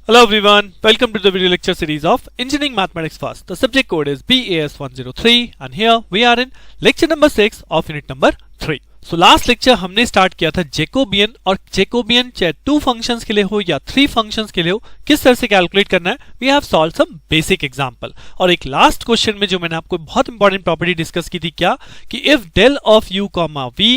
Hello everyone, welcome to the video lecture series of Engineering Mathematics First. The subject code is BAS103 and here we are in lecture number 6 of unit number 3. So last lecture हमने start किया था Jacobian और Jacobian चाहे 2 functions के लिए हो या 3 functions के लिए हो किस तरह से कैलकुलेट करना है. We have solve some basic example और एक लास्ट क्वेश्चन में जो मैंने आपको बहुत इंपॉर्टेंट प्रॉपर्टी डिस्कस की थी क्या कि if del of u comma v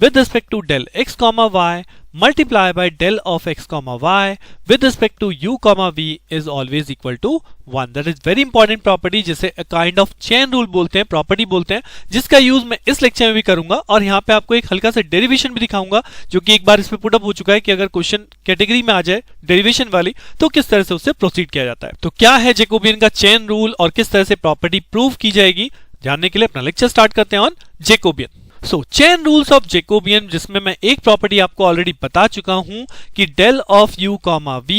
with respect to del x comma y multiply by del of x comma y with respect to u comma v is always equal to 1. That is very important property जिसे a kind of chain rule बोलते हैं, property बोलते हैं, जिसका use मैं इस lecture में भी करूंगा और यहाँ पे आपको एक हल्का सा डेरिवेशन भी दिखाऊंगा जो कि एक बार इसमें पुट अप हो चुका है कि अगर क्वेश्चन कैटेगरी में आ जाए डेरिवेशन वाली तो किस तरह से उससे प्रोसीड किया जाता है. तो क्या है जैकोबियन का चेन रूल और किस तरह से प्रॉपर्टी प्रूव की जाएगी, जानने के लिए अपना लेक्चर स्टार्ट करते हैं on Jacobian. So chain rules of Jacobian, जिसमें मैं एक प्रॉपर्टी आपको ऑलरेडी बता चुका हूं कि del of u comma v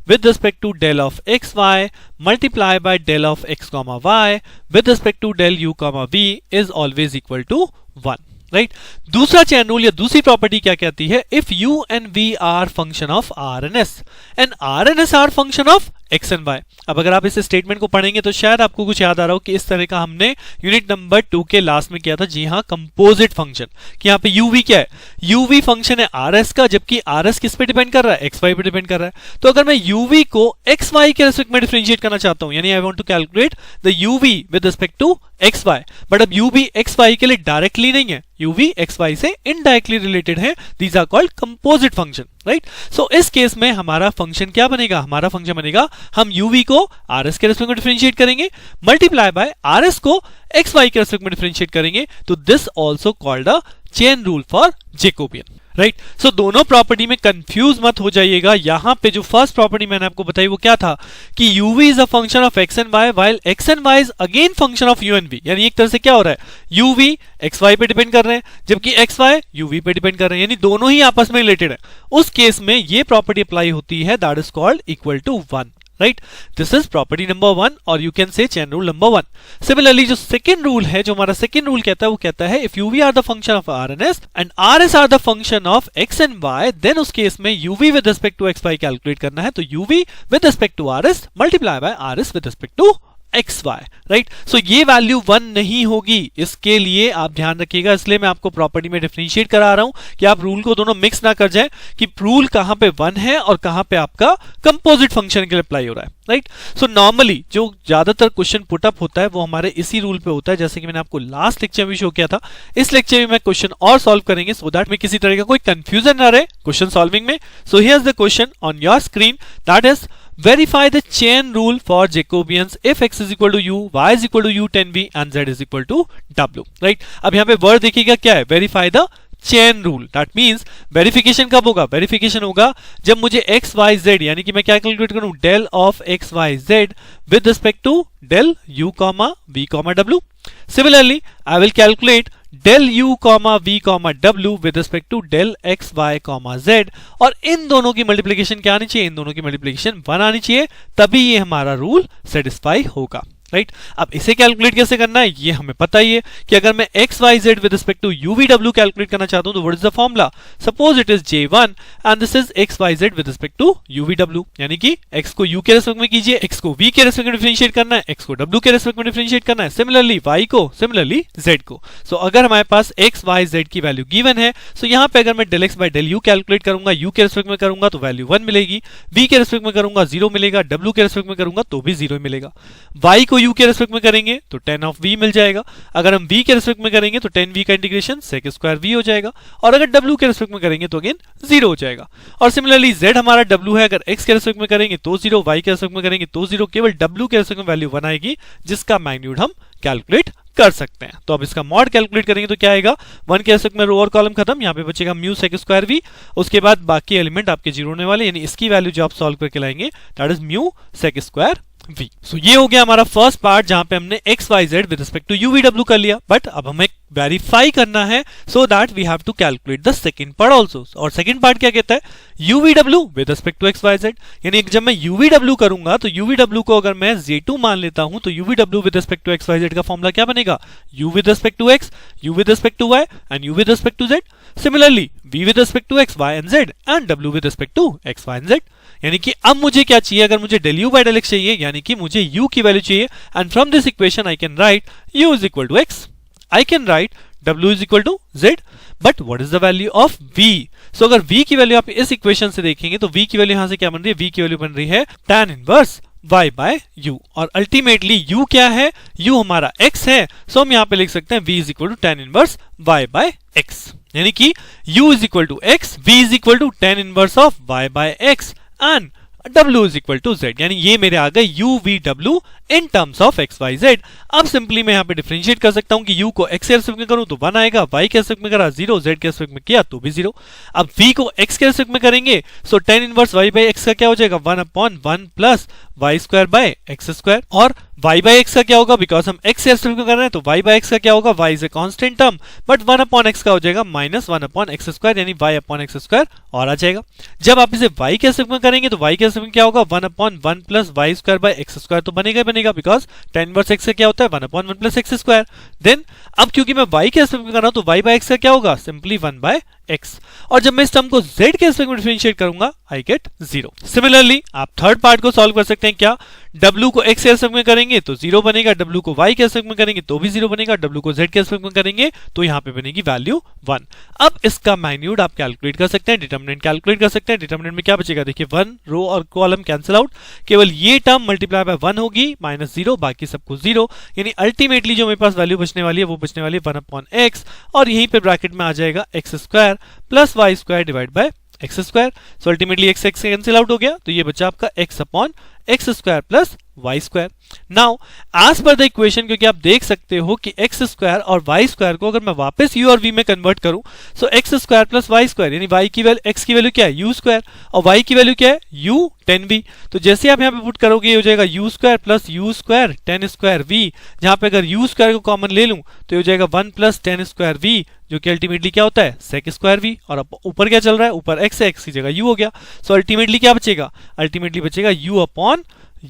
with respect to del of x y multiply by del of x comma y with respect to del u comma v is always equal to 1. Right. दूसरा chain rule या दूसरी property क्या कहती है, if u and v are function of r and s and r and s are function of x and y. अब अगर आप इस स्टेटमेंट को पढ़ेंगे तो शायद आपको कुछ याद आ रहा हो कि इस तरह का हमने यूनिट नंबर 2 के लास्ट में किया था. जी हाँ, कंपोजिट फंक्शन कि यहाँ पे uv क्या है, uv फंक्शन है rs का, जबकि rs किस पे डिपेंड कर रहा है, xy पे डिपेंड कर रहा है. तो अगर मैं uv को xy के रेस्पेक्ट में डिफरेंशिएट करना चाहता हूं, यानी I want to calculate the uv with respect to xy, but अब uv xy के लिए डायरेक्टली नहीं है, uv xy से इनडायरेक्टली रिलेटेड है. These are called composite function. Right. So इस केस में हमारा फंक्शन क्या बनेगा, हमारा फंक्शन बनेगा हम uv को rs के रेस्पेक्ट में डिफरेंशिएट करेंगे मल्टीप्लाई बाय rs को xy के रेस्पेक्ट में डिफरेंशिएट करेंगे. तो this also called a chain rule for Jacobian. Right. So दोनों प्रॉपर्टी में कंफ्यूज मत हो जाइएगा. यहां पे जो फर्स्ट प्रॉपर्टी मैंने आपको बताई वो क्या था कि uv is a function of x and y while x and y is again function of u and v. यानी एक तरह से क्या हो रहा है, uv xy पे डिपेंड कर रहे हैं जबकि xy uv पे डिपेंड कर रहे हैं, यानी दोनों ही आपस में रिलेटेड है. उस केस में ये प्रॉपर्टी अप्लाई होती है, that is called equal to 1. Right. This is property number 1 और you can say chain rule number 1. Similarly जो सेकंड रूल है, जो हमारा सेकंड रूल कहता है वो कहता है if uv are the function of r and s and rs are the function of x and y, then उस केस में uv with respect to xy calculate करना है. तो uv with respect to rs multiply by rs with respect to xy. Right. So ये value 1 नहीं होगी, इसके लिए आप ध्यान रखिएगा. इसलिए मैं आपको प्रॉपर्टी में डिफरेंशिएट करा रहा हूं कि आप रूल को दोनों मिक्स ना कर जाएं कि रूल कहां पे 1 है और कहां पे आपका कंपोजिट फंक्शन के लिए अप्लाई हो रहा है. राइट. सो नॉर्मली जो ज्यादातर क्वेश्चन पुट अप होता है वो हमारे इसी रूल पे होता है, जैसे कि मैंने आपको लास्ट लेक्चर में शो किया था. इस लेक्चर में मैं क्वेश्चन और सॉल्व करेंगे सो दैट में किसी तरह का कोई कंफ्यूजन ना रहे क्वेश्चन सॉल्विंग में. So here is the question on your screen, that is verify the chain rule for Jacobians if x is equal to u, y is equal to u tan v and z is equal to w. Right. अब यहाँ पे word देखिएगा क्या है, verify the chain rule. That means verification कब होगा, verification होगा जब मुझे x y z यानी कि मैं क्या कैलकुलेट करूं, del of x y z with respect to del u comma v comma w. Similarly, I will calculate del u comma v comma w with respect to del x y comma z और इन दोनों की multiplication क्या आनी चाहिए, इन दोनों की multiplication 1 आनी चाहिए, तभी ये हमारा रूल सेटिस्फाई होगा. राइट. अब इसे कैलकुलेट कैसे करना है ये हमें पता ही है कि अगर मैं x y z with respect to u v w कैलकुलेट करना चाहता हूं तो what is the formula, suppose it is j1 and this is x y z with respect to u v w, यानी कि x को u के respect में कीजिए, x को v के रेस्पेक्ट में डिफरेंशिएट करना है, x को w के रेस्पेक्ट में डिफरेंशिएट करना है, सिमिलरली y को, सिमिलरली z को. सो अगर हमारे पास x y z की वैल्यू गिवन है सो यहां पे अगर मैं del x by del u calculate करूंगा, u के रेस्पेक्ट में करूंगा तो वैल्यू 1 मिलेगी, v के रेस्पेक्ट में करूंगा 0 मिलेगा, w के रेस्पेक्ट में करूंगा तो भी 0 मिलेगा. y को u के रेस्पेक्ट में तो tan ऑफ v मिल जाएगा, अगर हम v के रेस्पेक्ट में करेंगे तो tan v का इंटीग्रेशन sec स्क्वायर v हो जाएगा, और अगर w के रेस्पेक्ट में करेंगे तो अगेन 0 हो जाएगा. और सिमिलरली z हमारा w है, अगर x के रेस्पेक्ट में करेंगे तो 0, y के रेस्पेक्ट में करेंगे तो 0, केवल w के रेस्पेक्ट में वैल्यू 1 आएगी जिसका मैग्नीट्यूड हम कैलकुलेट कर सकते हैं. तो अब इसका मॉड कैलकुलेट करेंगे तो क्या आएगा, 1 के रेस्पेक्ट में रो और कॉलम खत्म, यहाँ पे बचेगा म्यू सेक स्क्वायर v, उसके बाद बाकी एलिमेंट आपके 0 होने वाले, यानी इसकी वैल्यू जो आप सॉल्व करके लाएंगे that is mu sec square v. So ये हो गया हमारा फर्स्ट पार्ट जहां पे हमने x y z with respect to u v w कर लिया. बट अब हम एक वेरीफाई करना है, so that we have to calculate the second part also. और सेकंड पार्ट क्या कहता है, UVW with respect to XYZ, यानी जब मैं UVW करूंगा तो UVW को अगर मैं Z2 मान लेता हूं तो UVW with respect to XYZ का फॉर्मूला क्या बनेगा, U with respect to X, U with respect to Y and U with respect to Z। Similarly V with respect to X, Y and Z and W with respect to X, Y and Z। यानी कि अब मुझे क्या चाहिए, अगर मुझे del U by del X चाहिए, यानी कि मुझे U की वैल्यू चाहिए, and from this equation I can write U is equal to X, I can write W is equal to Z, but what is the value of V? So अगर V की value आप इस equation से देखेंगे तो V की value यहां से क्या बन रही है, V की वैल्यू बन रही है tan inverse Y by U, और अल्टीमेटली U क्या है, U हमारा X है, सो हम यहां पे लिख सकते हैं V is equal to tan inverse Y by X, यानी कि U is equal to X, V is equal to tan inverse of Y by X and W is equal to Z, यानी ये मेरे आ गए UVW in terms of XYZ। अब simply मैं यहाँ पे डिफरेंशिएट कर सकता हूँ कि U को X के रेस्पेक्ट में करूँ तो 1 आएगा, Y के रेस्पेक्ट में करा 0, Z के रेस्पेक्ट में किया तो भी 0। अब V को X के रेस्पेक्ट में करेंगे सो tan inverse Y by X का क्या हो जाएगा, 1/1 plus Y square by X square, और Y by X का क्या होगा, बिकॉज हम X के रेस्पेक्ट में कर रहे हैं तो Y by X का क्या होगा, Y is a constant term, but 1/X का हो जाएगा माइनस 1/X स्क्वायर, यानी Y/X स्क्वायर और आ जाएगा। जब आप इसे Y के रेस्पेक्ट में करेंगे तो Y के रेस्पेक्ट में क्या होगा, 1/1 plus Y square by X square तो बनेगा ही बनेगा, बिकॉज tan इनवर्स X का क्या होता है 1/1 प्लस X स्क्वायर। देन अब क्योंकि मैं Y के रेस्पेक्ट में कर रहा हूं तो Y by X का क्या होगा, सिंपली 1/X, और जब मैं इस टर्म को Z के रेस्पेक्ट में डिफरेंशिएट करूंगा आई गेट 0। सिमिलरली आप थर्ड पार्ट को सॉल्व कर सकते हैं, क्या W को X के रेस्पेक्ट में करेंगे तो 0 बनेगा, W को Y के रेस्पेक्ट में करेंगे तो भी 0 बनेगा, W को Z के रेस्पेक्ट में करेंगे तो यहाँ पे बनेगी वैल्यू 1। अब इसका मैग्नीट्यूड आप कैलकुलेट कर सकते हैं, डिटरमिनेंट कैलकुलेट कर सकते हैं। डिटरमिनेंट में क्या बचेगा, देखिए 1 रो और कॉलम कैंसिल आउट, केवल ये टर्म मल्टीप्लाई बाय 1 होगी माइनस 0, बाकी सब कुछ 0, यानी अल्टीमेटली जो मेरे पास वैल्यू बचने वाली है वो बचने वाली है 1/X, और यहीं पे ब्रैकेट में आ जाएगा X square plus Y square divide by X square. So ultimately X cancel out हो गया तो ये बचा आपका X/X square plus Y square. Now as per the equation, क्योंकि आप देख सकते हो कि X स्क्वायर और Y स्क्वायर को अगर मैं वापस U और V में कन्वर्ट करूं सो X square plus Y square, यानी Y की वैल्यू X की वैल्यू क्या है U स्क्वायर और Y की वैल्यू क्या है U tan V, तो जैसे आप यहाँ पे पुट करोगे ये हो जाएगा U square plus U square tan square V, जहां पे अगर U स्क्वायर को कॉमन ले लूं तो ये हो जाएगा 1 प्लस tan स्क्वायर V, जो कि अल्टीमेटली क्या होता है sec स्क्वायर V, और ऊपर क्या चल रहा है, ऊपर X है, X की जगह U हो गया, सो अल्टीमेटली क्या बचेगा, अल्टीमेटली बचेगा U अपॉन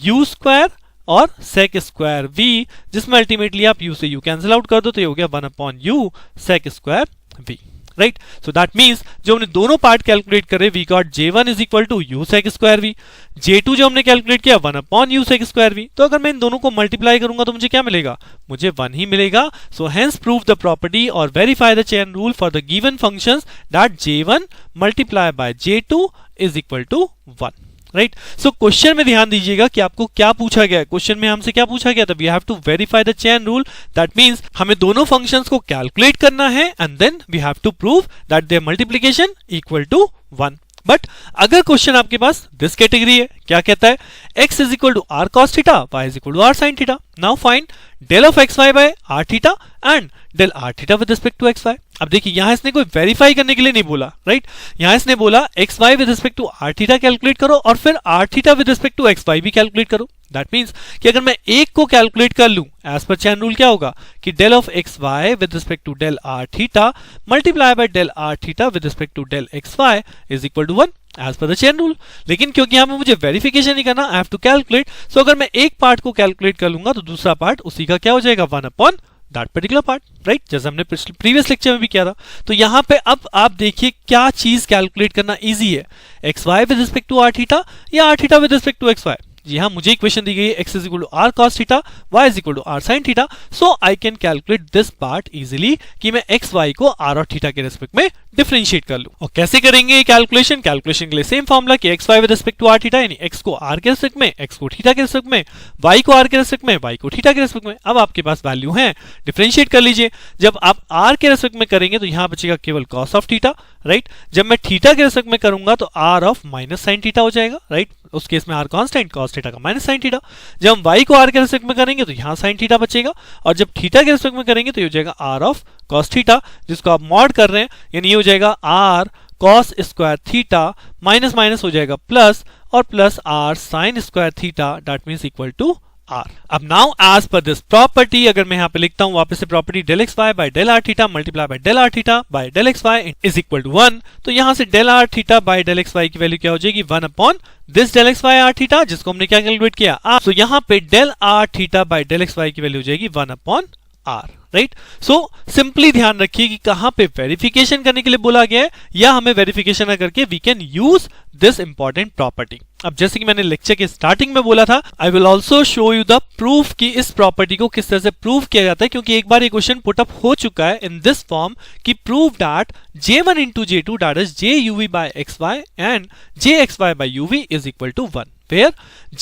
U स्क्वायर और sec स्क्वायर V, जिसमें अल्टीमेटली आप U से U कैंसिल आउट कर दो तो ये हो गया 1/U sec square V, right. So that means जो हमने दोनों पार्ट कैलकुलेट करे we got J1 is equal to U sec square V, J2 जो हमने कैलकुलेट किया 1/U sec स्क्वायर V, तो अगर मैं इन दोनों को मल्टीप्लाई करूंगा तो मुझे क्या मिलेगा, मुझे 1 ही मिलेगा। So hence prove the property और verify the chain rule for the given functions that J1 multiply by J2 is equal to 1, right. So question में ध्यान दीजिएगा कि आपको क्या पूछा गया है, क्वेश्चन में हमसे क्या पूछा गया था, we have to verify the chain rule, that means हमें दोनों फंक्शंस को कैलकुलेट करना है and then we have to prove that their multiplication equal to 1। But अगर क्वेश्चन आपके पास दिस कैटेगरी है, क्या कहता है x is equal to r cos theta, y is equal to r sin theta, now find del of xy by r theta and del r theta with respect to xy। अब देखिए यहां इसने कोई verify करने के लिए नहीं बोला, राइट, यहां इसने बोला xy with respect to r theta calculate करो और फिर r theta with respect to xy भी कैलकुलेट करो। दैट मींस कि अगर मैं एक को कैलकुलेट कर लूं एज पर चैन रूल क्या होगा कि del of xy with respect to del r theta multiply by del r theta with respect to del xy is equal to 1 as per the chain rule. लेकिन क्योंकि यहां पे मुझे verification नहीं करना, I have to calculate, so अगर मैं एक पार्ट को कैलकुलेट कर लूंगा तो दूसरा पार्ट उसी का क्या हो जाएगा 1 दैट पर्टिकुलर पार्ट, राइट, जैसे हमने प्रीवियस लेक्चर में भी किया था। तो यहाँ पे अब आप देखिए क्या चीज कैलकुलेट करना इजी है, xy with respect to r theta या r theta with respect to xy। जी हाँ, मुझे इक्वेशन दी गई है x is equal to r cos theta, y is equal to r sin theta, so I can calculate this part easily कि मैं x y को r और थीटा के रिस्पेक्ट में डिफरेंशिएट कर लूं। और कैसे करेंगे ये कैलकुलेशन, कैलकुलेशन के लिए सेम फॉर्मूला कि x y with respect to r theta, यानी x को r के रिस्पेक्ट में, x को थीटा के रिस्पेक्ट में, y को r के रिस्पेक्ट में, y को थीटा के रिस्पेक्ट में। अब आपके पास वैल्यू है, डिफरेंशिएट कर लीजिए। जब आप r के रिस्पेक्ट में करेंगे तो यहां बचेगा केवल cos ऑफ थीटा, राइट। जब मैं थीटा के रिस्पेक्ट में करूंगा तो r of minus sine theta हो जाएगा, राइट, उस केस में r कांस्टेंट, cos थीटा का माइनस साइन थीटा। जब हम y को r के रिस्पेक्ट में करेंगे तो यहां साइन थीटा बचेगा, और जब थीटा के रिस्पेक्ट में करेंगे तो ये हो जाएगा r ऑफ cos थीटा, जिसको आप मॉड कर रहे हैं, यानी ये हो जाएगा r cos square theta minus minus हो जाएगा प्लस, और plus r sin square theta, that means equal to R. अब now as per this property अगर मैं यहाँ पे लिखता हूँ वापस से property del xy by del r theta multiply by del r theta by del xy is equal to 1, तो यहाँ से del r theta by del xy की वैल्यू क्या हो जाएगी 1 upon this del xy r theta जिसको हमने क्या कैलकुलेट किया R. तो यहाँ पे del r theta by del xy की वैल्यू हो जाएगी 1 upon R. Right, so simply ध्यान रखिए कि कहां पे वेरिफिकेशन करने के लिए बोला गया है या हमें वेरिफिकेशन ना करके we can use this important property. अब जैसे कि मैंने लेक्चर के स्टार्टिंग में बोला था, I will also show you the proof कि इस प्रॉपर्टी को किस तरह से प्रूव किया जाता है, क्योंकि एक बार ये क्वेश्चन पुट अप हो चुका है इन दिस फॉर्म कि prove that j1 into j2 that is juv by xy and jxy by uv is equal to 1, where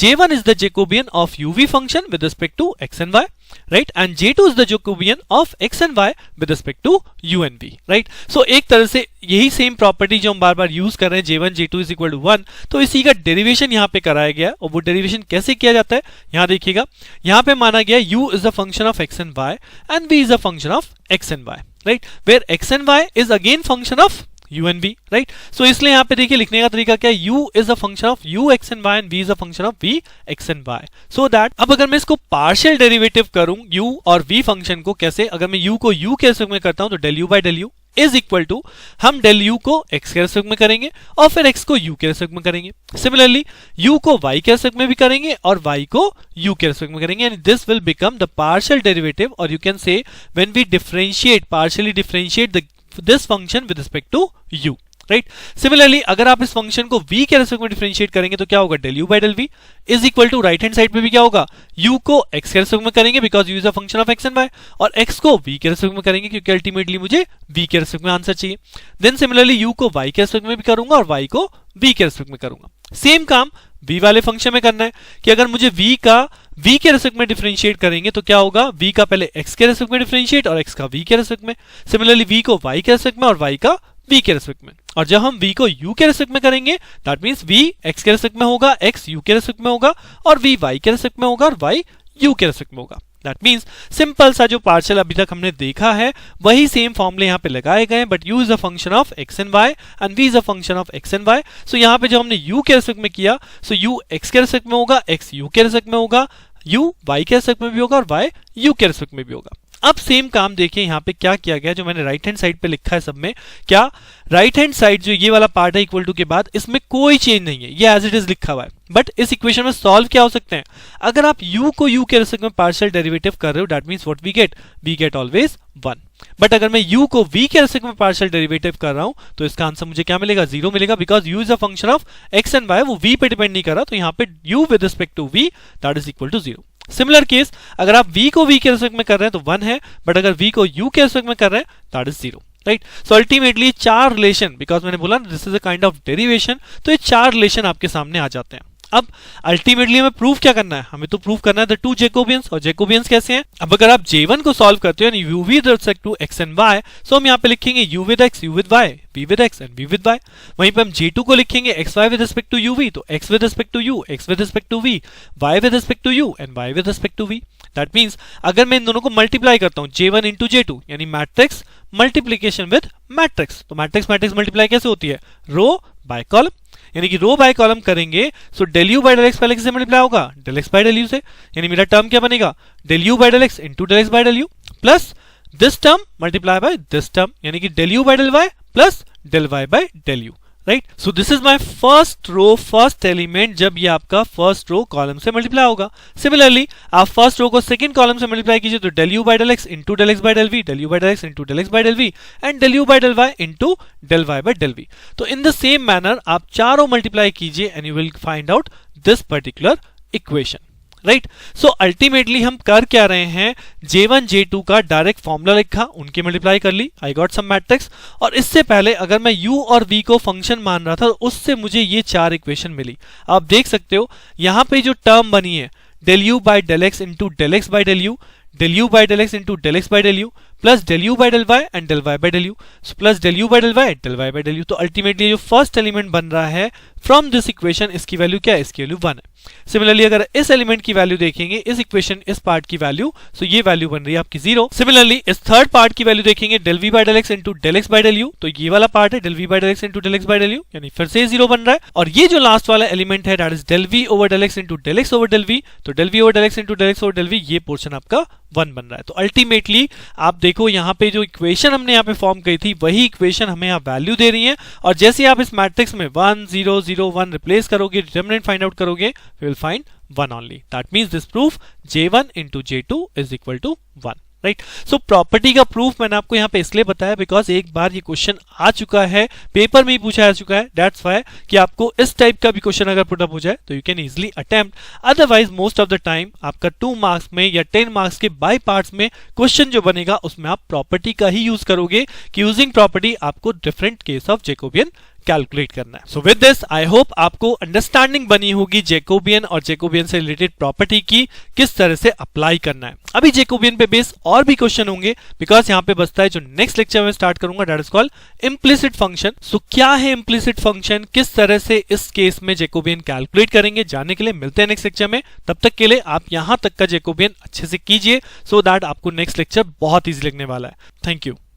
j1 is the Jacobian of uv function with respect to x and y, right, and j2 is the Jacobian of x and y with respect to u and v, right. So एक तरह से यही same property जो हम बार बार use कर रहे हैं j1 j2 is equal to 1, तो इसी का डेरिवेशन यहाँ पे कराया गया और वो डेरिवेशन कैसे किया जाता है यहाँ देखिएगा. यहाँ पे माना गया u is a function of x and y and v is a function of x and y, right, where x and y is again function of u and v, right. So इसलिए यहाँ पे देखिए लिखने का तरीका क्या है, u is a function of u x and y and v is a function of v x and y, so that अब अगर मैं इसको पार्शियल डेरिवेटिव करूं u और v फंक्शन को कैसे, अगर मैं u को u के रेस्पेक्ट में करता हूं तो del u by del u is equal to हम del u को x के रेस्पेक्ट में करेंगे और फिर x को u के रेस्पेक्ट में करेंगे. सिमिलरली u को y के रेस्पेक्ट में भी करेंगे और y को u के रेस्पेक्ट में करेंगे, and this will become the partial derivative, और you can say when we differentiate partially differentiate this function with respect to u, right. Similarly अगर आप इस फंक्शन को v के रेस्पेक्ट में डिफरेंशिएट करेंगे तो क्या होगा del u by del v is equal to right hand side पे भी क्या होगा, u को x के रेस्पेक्ट में करेंगे because u is a function of x and y, और x को v के रेस्पेक्ट में करेंगे क्योंकि अल्टीमेटली मुझे v के रेस्पेक्ट में आंसर चाहिए. देन सिमिलरली u को y के रेस्पेक्ट में भी करूंगा और y को v के रेस्पेक्ट में करूंगा. सेम काम v वाले फंक्शन में करना है कि अगर मुझे v का v के रेस्पेक्ट में डिफरेंशिएट करेंगे तो क्या होगा, v का पहले x के रेस्पेक्ट में डिफरेंशिएट और x का v के रेस्पेक्ट में. सिमिलरली v को y के रेस्पेक्ट में और y का v के रेस्पेक्ट में, और जब हम v को u के रेस्पेक्ट में करेंगे दैट मींस v x के रेस्पेक्ट में होगा, x u के रेस्पेक्ट में होगा और v y के रेस्पेक्ट में होगा और y u के रेस्पेक्ट में होगा. दैट मीन्स सिंपल सा जो पार्शियल अभी तक हमने देखा है वही सेम फॉर्मूले यहाँ पे लगाए गए, but u is a function of x and y and v is a function of x and y. सो यहाँ पे जो हमने u के रेस्पेक्ट में किया, सो u x के रेस्पेक्ट में होगा, x u के रेस्पेक्ट में होगा, u y के रेस्पेक्ट में भी होगा और y u के रेस्पेक्ट में भी होगा. अब सेम काम देखिए यहाँ पे क्या किया गया, जो मैंने राइट हैंड साइड पे लिखा है सब में, क्या राइट हैंड साइड जो ये वाला पार्ट है इक्वल टू के बाद इसमें कोई चेंज नहीं है, ये एज इट इज लिखा हुआ है. बट इस इक्वेशन में सॉल्व क्या हो सकते हैं, अगर आप u को u के रेस्पेक्ट में पार्शियल डेरिवेटिव कर रहे हो that means what we get always 1. But अगर मैं u को v के रेस्पेक्ट में पार्शियल डेरिवेटिव कर रहा हूं तो इसका आंसर मुझे क्या मिलेगा, 0 मिलेगा, because u is a function of x and y, वो v पे डिपेंड नहीं कर रहा, तो यहाँ पे u with respect to v that is equal to 0. Similar case अगर आप v को v के रेस्पेक्ट में कर रहे हैं तो 1 है, बट अगर v को u के रेस्पेक्ट में कर रहे हैं that is 0, right. So ultimately चार रिलेशन, बिकॉज मैंने बोला this is a kind of derivation, तो ये चार रिलेशन आपके सामने आ जाते हैं. अब अल्टीमेटली हमें प्रूफ क्या करना है, हमें तो प्रूफ करना है द टू जैकोबियंस, और जैकोबियंस कैसे हैं. अब अगर आप J1 को सॉल्व करते हो यानी u with respect to x and y, so हम यहाँ पे लिखेंगे u with x, u with y, v with x and v with y. वहीं पे हम J2 को लिखेंगे xy with respect to uv, तो x with respect to u, x with respect to v, y with respect to u and y with respect to v. That means अगर मैं इन दोनों को मल्टीप्लाई करता हूं J1 इंटू J2 यानी matrix multiplication with matrix, तो matrix multiply कैसे होती है, रो बाय कॉलम, यानी कि रो बाय कॉलम करेंगे सो del u by del x पहले किससे मल्टीप्लाई होगा, del x by del u से, यानी मेरा टर्म क्या बनेगा del u by del x into del x by del u plus this term multiply by this term, यानी कि del u by del y plus del y by del u, right. So this is my first row, first element जब ये आपका first row column से multiply होगा. Similarly आप first row को second column से मल्टीप्लाई कीजिए तो del u by del x into del x by del v, del u by del x into del x by del v and del u by del y into del y by del v. तो in the same manner आप चारों multiply कीजिए and you will find out this particular equation, right. So ultimately हम कर क्या रहे हैं, J1 J2 का डायरेक्ट फॉर्मूला लिखा, उनकी मल्टीप्लाई कर ली, आई गॉट सम मैट्रिक्स, और इससे पहले अगर मैं u और v को फंक्शन मान रहा था तो उससे मुझे ये चार इक्वेशन मिली. आप देख सकते हो यहां पे जो टर्म बनी है del u by del x into del x by del u, del u by del x into del x by del u plus del u by del y and del y by del u. So plus del u by del y and del y by del u. तो ultimately जो first element बन रहा है from this equation, इसकी value क्या है? इसकी value 1 है. सिमिलरली अगर इस एलिमेंट की वैल्यू देखेंगे, इस इक्वेशन इस पार्ट की वैल्यू, सो ये वैल्यू बन रही है आपकी 0. सिमिलरली इस थर्ड पार्ट की वैल्यू देखेंगे del v by del x into del x by del u, तो ये वाला पार्ट है del v by del x into del x by del u, यानी फिर से 0 बन रहा है. और ये जो लास्ट वाला एलिमेंट है that is del v over del x into del x over del v, तो del v over del x into del x over del v, ये पोर्शन आपका 1 बन रहा है. तो अल्टीमेटली आप देखो यहाँ पे जो इक्वेशन हमने यहाँ पे फॉर्म की थी वही इक्वेशन हमें यहाँ वैल्यू दे रही है. और जैसे आप इस मैट्रिक्स में 1 0 0 1 रिप्लेस करोगे, डिटरमिनेंट फाइंड आउट करोगे, we will find 1 only. That means this proof J1 into J2 is equal to 1. Right. So property का प्रूफ मैंने आपको यहाँ पे इसलिए बताया बिकॉज एक बार ये क्वेश्चन आ चुका है, पेपर में ही पूछा जा चुका है. दैट्स व्हाई कि आपको इस टाइप का भी क्वेश्चन अगर पुट अप हो जाए तो you can easily attempt. Otherwise most of the time आपका 2 मार्क्स में या 10 मार्क्स के बाय पार्ट्स में क्वेश्चन जो बनेगा उसमें आप प्रॉपर्टी का ही यूज करोगे कि यूजिंग प्रॉपर्टी आपको different case of Jacobian calculate करना है. So with this I hope आपको अंडरस्टैंडिंग बनी होगी जैकोबियन और जैकोबियन से रिलेटेड प्रॉपर्टी की किस तरह से अप्लाई करना है. अभी जैकोबियन पे बेस और भी क्वेश्चन होंगे बिकॉज यहाँ पे बसता है जो नेक्स्ट लेक्चर में स्टार्ट करूंगा that is called implicit function. So क्या है इम्प्लिसिट फंक्शन, किस तरह से इस केस में जैकोबियन कैलकुलेट करेंगे, जानने के लिए मिलते हैं नेक्स्ट लेक्चर में. तब तक के लिए आप यहां तक का जैकोबियन अच्छे से कीजिए सो दैट आपको नेक्स्ट लेक्चर बहुत ईजी लगने वाला है. Thank you.